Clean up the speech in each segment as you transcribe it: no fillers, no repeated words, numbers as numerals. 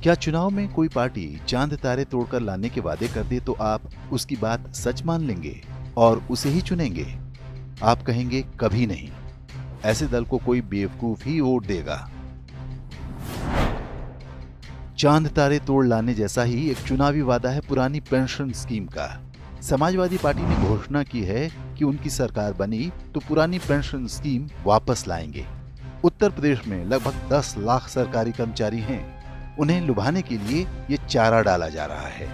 क्या चुनाव में कोई पार्टी चांद तारे तोड़कर लाने के वादे कर दे तो आप उसकी बात सच मान लेंगे और उसे ही चुनेंगे? आप कहेंगे कभी नहीं, ऐसे दल को कोई बेवकूफ ही वोट देगा। चांद तारे तोड़ लाने जैसा ही एक चुनावी वादा है पुरानी पेंशन स्कीम का। समाजवादी पार्टी ने घोषणा की है कि उनकी सरकार बनी तो पुरानी पेंशन स्कीम वापस लाएंगे। उत्तर प्रदेश में लगभग 10 लाख सरकारी कर्मचारी हैं। उन्हें लुभाने के लिए ये चारा डाला जा रहा है।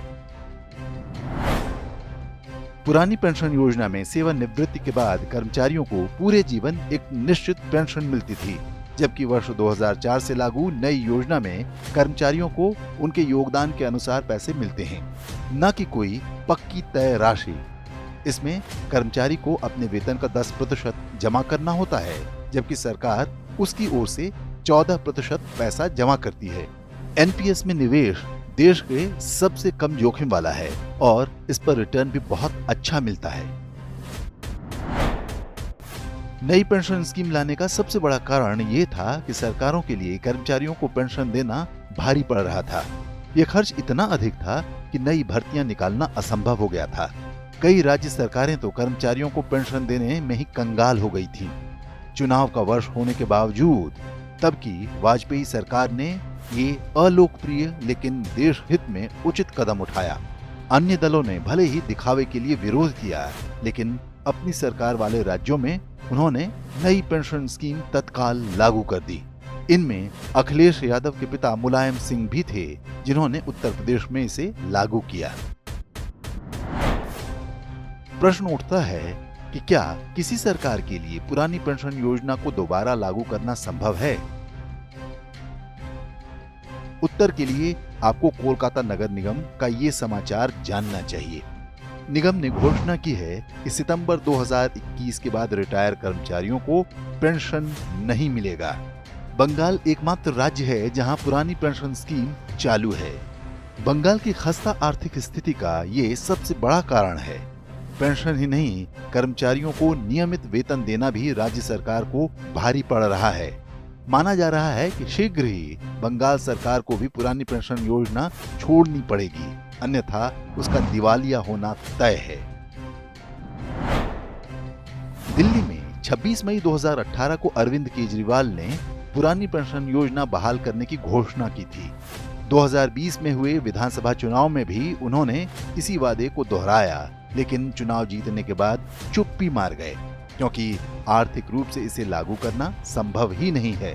पुरानी पेंशन योजना में सेवानिवृत्ति के बाद कर्मचारियों को पूरे जीवन एक निश्चित पेंशन मिलती थी, जबकि वर्ष 2004 से लागू नई योजना में कर्मचारियों को उनके योगदान के अनुसार पैसे मिलते हैं, न कि कोई पक्की तय राशि। इसमें कर्मचारी को अपने वेतन का 10% जमा करना होता है, जबकि सरकार उसकी ओर से 14% पैसा जमा करती है। एनपीएस में निवेश देश के सबसे कम जोखिम वाला है और इस पर रिटर्न भी बहुत अच्छा मिलता है। नई पेंशन स्कीम लाने का सबसे बड़ा कारण ये था कि सरकारों के लिए कर्मचारियों को पेंशन देना भारी पड़ रहा था। यह खर्च इतना अधिक था कि नई भर्तियां निकालना असंभव हो गया था। कई राज्य सरकारें तो कर्मचारियों को पेंशन देने में ही कंगाल हो गई थी। चुनाव का वर्ष होने के बावजूद तब की वाजपेयी सरकार ने ये अलोकप्रिय लेकिन देश हित में उचित कदम उठाया। अन्य दलों ने भले ही दिखावे के लिए विरोध किया, लेकिन अपनी सरकार वाले राज्यों में उन्होंने नई पेंशन स्कीम तत्काल लागू कर दी। इनमें अखिलेश यादव के पिता मुलायम सिंह भी थे, जिन्होंने उत्तर प्रदेश में इसे लागू किया। प्रश्न उठता है कि क्या किसी सरकार के लिए पुरानी पेंशन योजना को दोबारा लागू करना संभव है? उत्तर के लिए आपको कोलकाता नगर निगम का ये समाचार जानना चाहिए। निगम ने घोषणा की है कि सितंबर 2021 के बाद रिटायर कर्मचारियों को पेंशन नहीं मिलेगा। बंगाल एकमात्र राज्य है जहां पुरानी पेंशन स्कीम चालू है। बंगाल की खस्ता आर्थिक स्थिति का ये सबसे बड़ा कारण है। पेंशन ही नहीं, कर्मचारियों को नियमित वेतन देना भी राज्य सरकार को भारी पड़ रहा है। माना जा रहा है कि शीघ्र ही बंगाल सरकार को भी पुरानी पेंशन योजना छोड़नी पड़ेगी, अन्यथा उसका दिवालिया होना तय है। दिल्ली में 26 मई 2018 को अरविंद केजरीवाल ने पुरानी पेंशन योजना बहाल करने की घोषणा की थी। 2020 में हुए विधानसभा चुनाव में भी उन्होंने इसी वादे को दोहराया, लेकिन चुनाव जीतने के बाद चुप्पी मार गए, क्योंकि आर्थिक रूप से इसे लागू करना संभव ही नहीं है।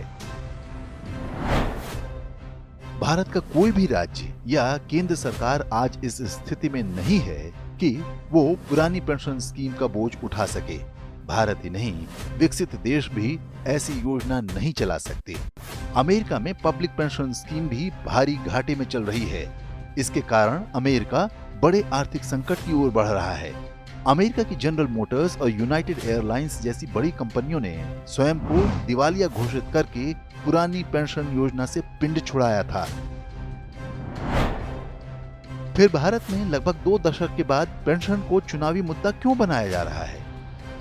भारत का कोई भी राज्य या केंद्र सरकार आज इस स्थिति में नहीं है कि वो पुरानी पेंशन स्कीम का बोझ उठा सके। भारत ही नहीं, विकसित देश भी ऐसी योजना नहीं चला सकते। अमेरिका में पब्लिक पेंशन स्कीम भी भारी घाटे में चल रही है। इसके कारण अमेरिका बड़े आर्थिक संकट की ओर बढ़ रहा है। अमेरिका की जनरल मोटर्स और यूनाइटेड एयरलाइंस जैसी बड़ी कंपनियों ने स्वयं को दिवालिया घोषित करके पुरानी पेंशन योजना से पिंड छुड़ाया था। फिर भारत में लगभग 2 दशक के बाद पेंशन को चुनावी मुद्दा क्यों बनाया जा रहा है?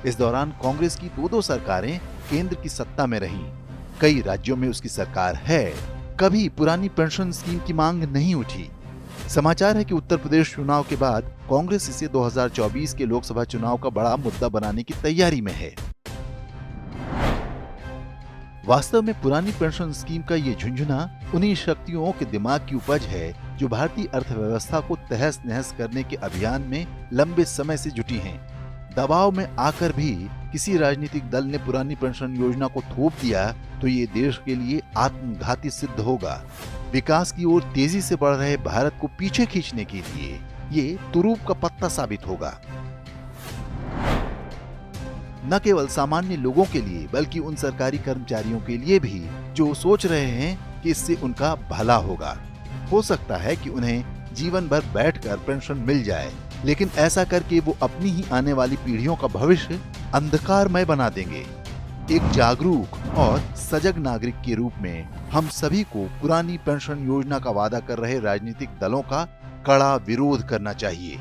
इस दौरान कांग्रेस की 2 सरकारें केंद्र की सत्ता में रहीं। कई राज्यों में उसकी सरकार है। कभी पुरानी पेंशन स्कीम की मांग नहीं उठी। समाचार है कि उत्तर प्रदेश चुनाव के बाद कांग्रेस इसे 2024 के लोकसभा चुनाव का बड़ा मुद्दा बनाने की तैयारी में है। वास्तव में पुरानी पेंशन स्कीम का ये झुंझुना उन्हीं शक्तियों के दिमाग की उपज है जो भारतीय अर्थव्यवस्था को तहस नहस करने के अभियान में लंबे समय से जुटी हैं। दबाव में आकर भी किसी राजनीतिक दल ने पुरानी पेंशन योजना को थोप दिया तो ये देश के लिए आत्मघाती सिद्ध होगा। विकास की ओर तेजी से बढ़ रहे भारत को पीछे खींचने के लिए ये तुरूप का पत्ता साबित होगा। न केवल सामान्य लोगों के लिए बल्कि उन सरकारी कर्मचारियों के लिए भी जो सोच रहे हैं कि इससे उनका भला होगा। हो सकता है कि उन्हें जीवन भर बैठकर पेंशन मिल जाए, लेकिन ऐसा करके वो अपनी ही आने वाली पीढ़ियों का भविष्य अंधकारमय बना देंगे। एक जागरूक और सजग नागरिक के रूप में हम सभी को पुरानी पेंशन योजना का वादा कर रहे राजनीतिक दलों का कड़ा विरोध करना चाहिए।